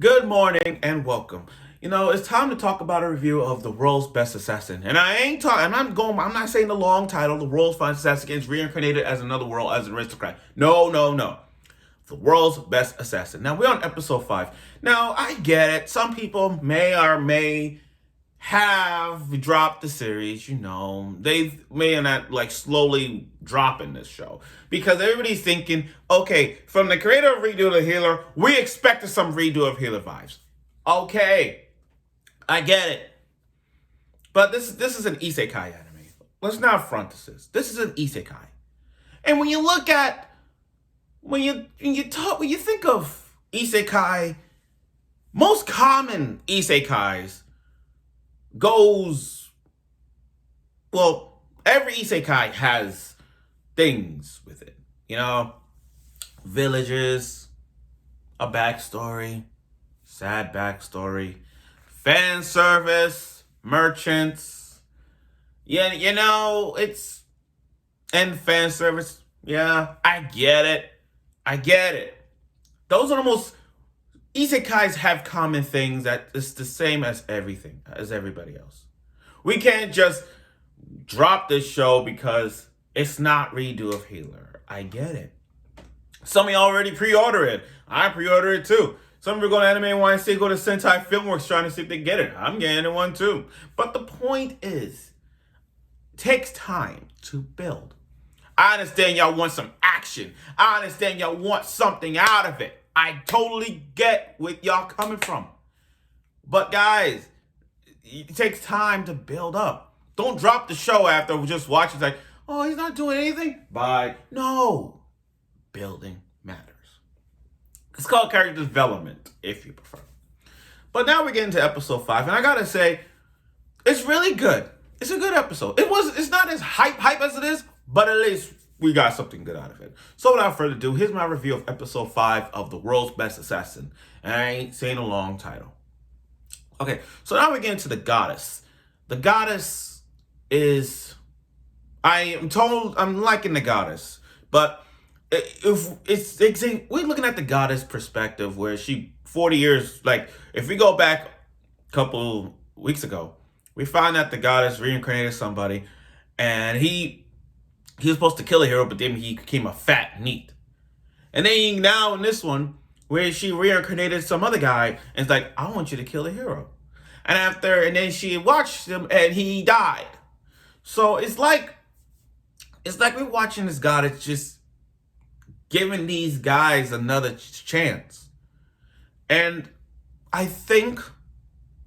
Good morning and welcome. It's time to talk about a review of the world's best assassin. And I ain't talking, I'm not saying the long title, the world's finest assassin gets reincarnated as another world as an aristocrat. No, no, no. The world's best assassin. Now we're on episode 5. Now I get it. Some people may or may have dropped the series, they may not like slowly dropping this show because everybody's thinking, okay, from the creator of Redo the Healer, we expected some Redo of Healer vibes. Okay, I get it, but this is an isekai anime. Let's not front this. This is an isekai, and when you look at when you think of isekai, most common isekais goes, well, every isekai has things with it, villages, a backstory, sad backstory, fan service, merchants, it's, and fan service. Yeah, I get it. Those are the most, isekais have common things that is the same as everybody else. We can't just drop this show because it's not Redo of Healer. I get it. Some of you already pre-order it. I pre-ordered it too. Some of you go to Anime YNC, go to Sentai Filmworks trying to see if they get it. I'm getting it one too. But the point is, it takes time to build. I understand y'all want some action. I understand y'all want something out of it. I totally get where y'all coming from. But guys, it takes time to build up. Don't drop the show after just watching. It's like, oh, he's not doing anything? Bye. No. Building matters. It's called character development, if you prefer. But now we get into episode 5, and I gotta say, it's really good. It's a good episode. It's not as hype as it is, but at least we got something good out of it. So without further ado, here's my review of episode 5 of The World's Best Assassin. And I ain't saying a long title. Okay, so now we get into the goddess. The goddess is, I'm liking the goddess. But we're looking at the goddess perspective where she, 40 years, like, if we go back a couple weeks ago, we find that the goddess reincarnated somebody, and he was supposed to kill a hero, but then he became a fat NEET. And then now in this one, where she reincarnated some other guy, and it's like, I want you to kill a hero. And then she watched him, and he died. So it's like we're watching this goddess just giving these guys another chance. And I think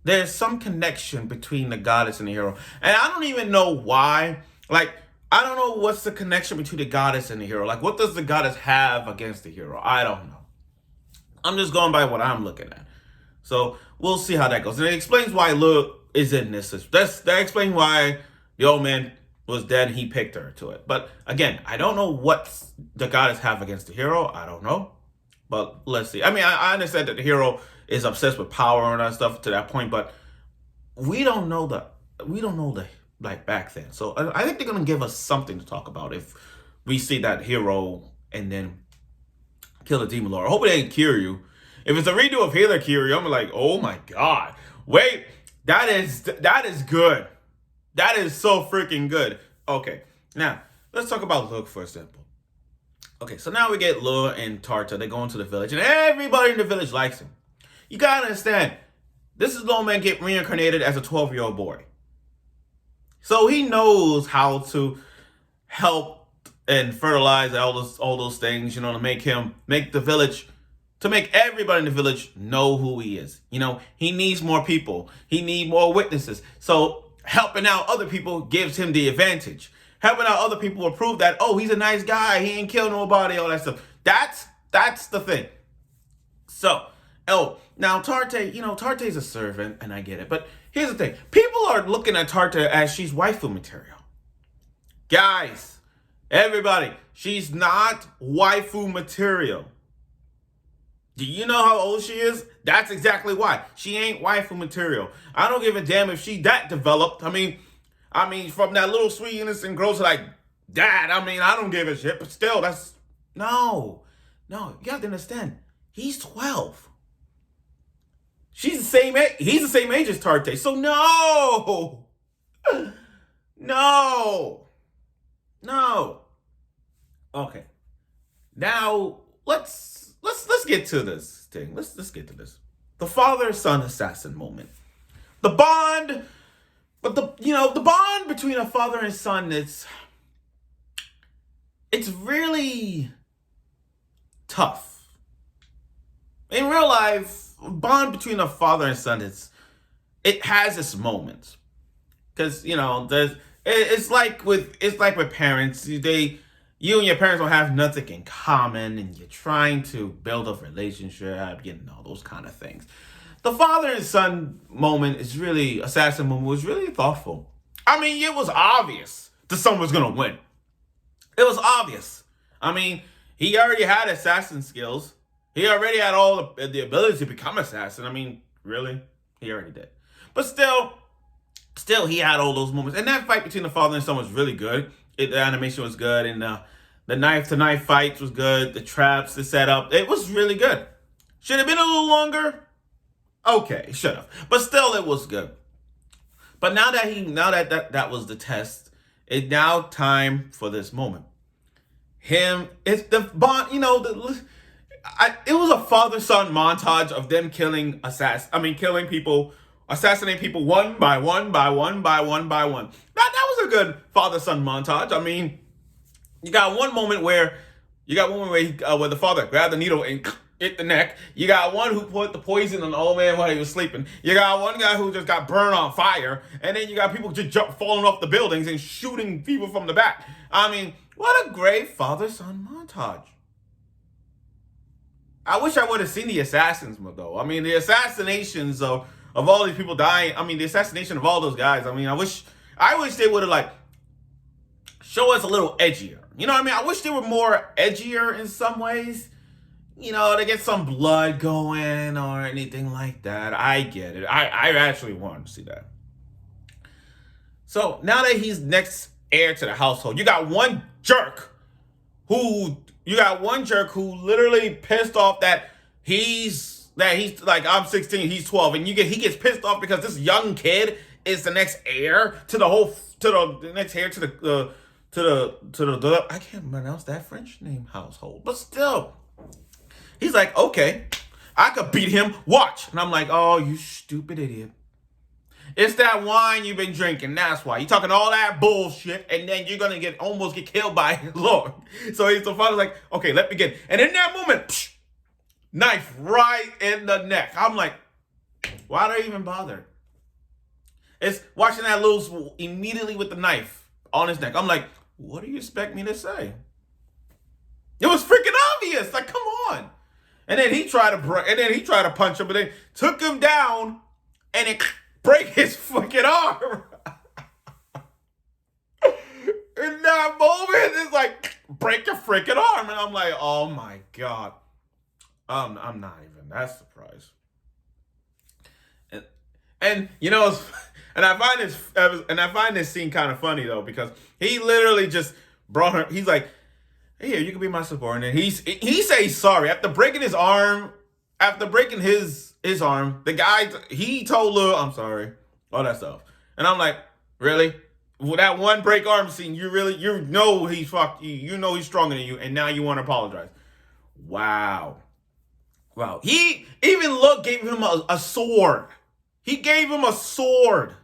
there's some connection between the goddess and the hero. And I don't even know why. Like, I don't know what's the connection between the goddess and the hero. Like, what does the goddess have against the hero? I don't know. I'm just going by what I'm looking at. So we'll see how that goes. And it explains why Lugh is in this. That explains why the old man was dead and he picked her to it. But again, I don't know what the goddess have against the hero. I don't know. But let's see. I mean, I understand that the hero is obsessed with power and that stuff to that point, but we don't know the like back then. So I think they're gonna give us something to talk about if we see that hero and then kill the demon lord. I hope it ain't Kiryu. If it's a redo of Healer Kiryu, I'm like, oh my god. Wait, that is good. That is so freaking good. Okay, now let's talk about Lugh for example. Okay, so now we get Lugh and Tarte. They go into the village, and everybody in the village likes him. You gotta understand, this is the old man get reincarnated as a 12-year-old boy. So he knows how to help and fertilize all those things, to make everybody in the village know who he is. He needs more people. He needs more witnesses. So helping out other people gives him the advantage. Helping out other people will prove that, oh, he's a nice guy. He ain't kill nobody, all that stuff. That's the thing. So, now Tarte, Tarte's a servant, and I get it. But here's the thing. People are looking at Tarte as she's waifu material. Guys, everybody, she's not waifu material. Do you know how old she is? That's exactly why. She ain't waifu material. I don't give a damn if she that developed. I mean, from that little sweet innocent girl to like dad. I don't give a shit. But still, that's no. You have to understand. He's 12. He's the same age as Tarte. So no, no, no. Okay, now let's get to this thing. Let's get to this. The father-son assassin moment. The bond, but the bond between a father and son. It's really tough. In real life, bond between a father and son it has its moments. Because it's like with parents. You and your parents don't have nothing in common, and you're trying to build a relationship, all those kind of things. The father and son moment assassin moment was really thoughtful. I mean, it was obvious the son was gonna win. It was obvious. I mean, he already had assassin skills. He already had all the ability to become assassin. I mean, really, he already did. But still, he had all those moments. And that fight between the father and son was really good. The animation was good, and the knife-to-knife fights was good. The traps, the setup, it was really good. Should have been a little longer. Okay, should have. But still, it was good. But now that was the test, it's now time for this moment. It's the bond. It was a father-son montage of them killing people, assassinating people one by one by one by one by one. That was a good father-son montage. I mean, you got one moment where where the father grabbed the needle and hit the neck. You got one who put the poison on the old man while he was sleeping. You got one guy who just got burned on fire, and then you got people just falling off the buildings and shooting people from the back. I mean, what a great father-son montage. I wish I would have seen the assassins, though. I mean, the assassinations of all these people dying. I mean, the assassination of all those guys. I mean, I wish they would have show us a little edgier. You know what I mean? I wish they were more edgier in some ways. To get some blood going or anything like that. I get it. I actually want to see that. So now that he's next heir to the household, you got one jerk who literally pissed off that he's like, I'm 16, he's 12, and he gets pissed off because this young kid is the next heir to the next heir to the I can't pronounce that French name household, but still. He's like, okay, I could beat him. Watch. And I'm like, oh, you stupid idiot. It's that wine you've been drinking. That's why. You're talking all that bullshit, and then you're going to almost get killed by Lugh. So the father's like, okay, let me begin. And in that moment, knife right in the neck. I'm like, why do I even bother? It's watching that lose immediately with the knife on his neck. I'm like, what do you expect me to say? It was freaking obvious. Like, come on. And then he tried to punch him, but they took him down and it break his fucking arm. In that moment, it's like, break your freaking arm. And I'm like, oh my God. I'm not even that surprised. And I find this scene kind of funny though, because he literally just brought her, he's like, here, you can be my subordinate. He says sorry after breaking his arm. After breaking his arm, the guy he told Lugh, I'm sorry, all that stuff. And I'm like, really? With that one break arm scene, he's fucked. You know he's stronger than you, and now you want to apologize. Wow. He even Lugh gave him a sword. He gave him a sword.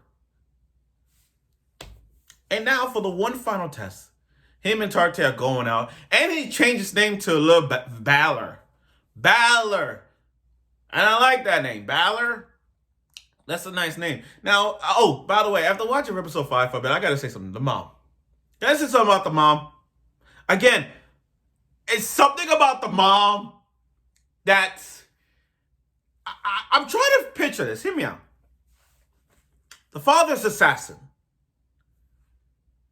And now for the one final test. Him and Tarte are going out. And he changed his name to Lugh Balor. Balor. And I like that name. Balor. That's a nice name. Now, by the way, after watching episode 5 for a bit, I got to say something. The mom. Can I say something about the mom? Again, it's something about the mom that's... I'm trying to picture this. Hear me out. The father's assassin.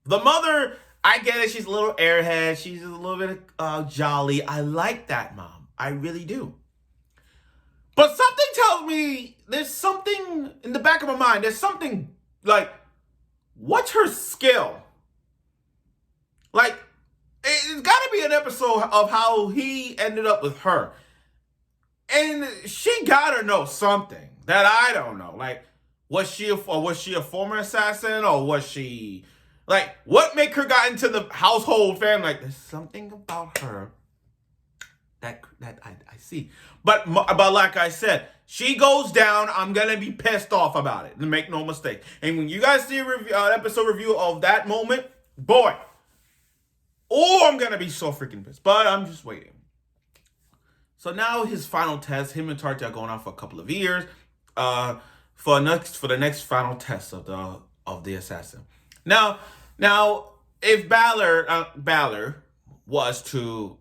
The mother... I get it. She's a little airhead. She's a little bit jolly. I like that mom. I really do. But something tells me there's something in the back of my mind. There's something like, what's her skill? Like, it's got to be an episode of how he ended up with her. And she got to know something. that I don't know. Like, was she a former assassin, or was she like, what make her got into the household family? Like, there's something about her that I see. But like I said, she goes down. I'm gonna be pissed off about it. Make no mistake. And when you guys see a episode review of that moment, boy, oh, I'm gonna be so freaking pissed. But I'm just waiting. So now his final test. Him and Tarte are going on for a couple of years. For the next final test of the assassin. Now, if Balor was to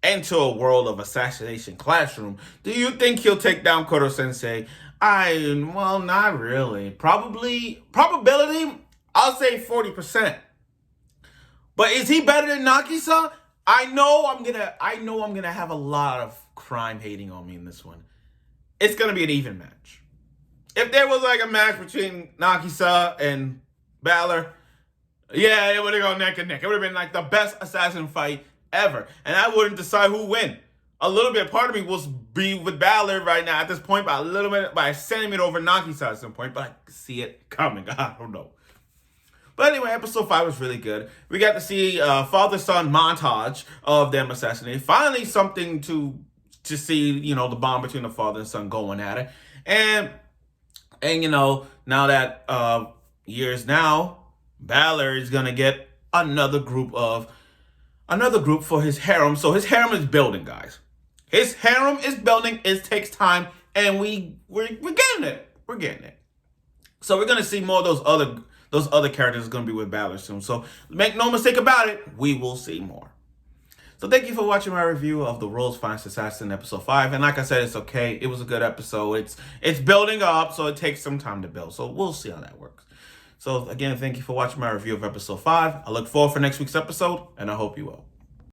enter a world of assassination classroom, do you think he'll take down Kodo Sensei? Well, not really. Probability, I'll say 40%. But is he better than Nagisa? I know I'm gonna have a lot of crime hating on me in this one. It's gonna be an even match. If there was like a match between Nagisa and Balor, yeah, it would have gone neck and neck. It would have been like the best assassin fight ever. And I wouldn't decide who win. A little bit, part of me will be with Balor right now at this point, by a little bit, by a centimeter over Nagisa at some point, but I see it coming. I don't know. But anyway, episode 5 was really good. We got to see father-son montage of them assassinating. Finally, something to see, the bond between the father and son going at it. And now that years now, Balor is gonna get another group for his harem. So his harem is building, guys. His harem is building. It takes time, and we're getting it. We're getting it. So we're gonna see more of those other characters are gonna be with Balor soon. So make no mistake about it, we will see more. So thank you for watching my review of The World's Finest Assassin, episode 5. And like I said, it's okay. It was a good episode. It's building up, so it takes some time to build. So we'll see how that works. So again, thank you for watching my review of episode 5. I look forward for next week's episode, and I hope you will.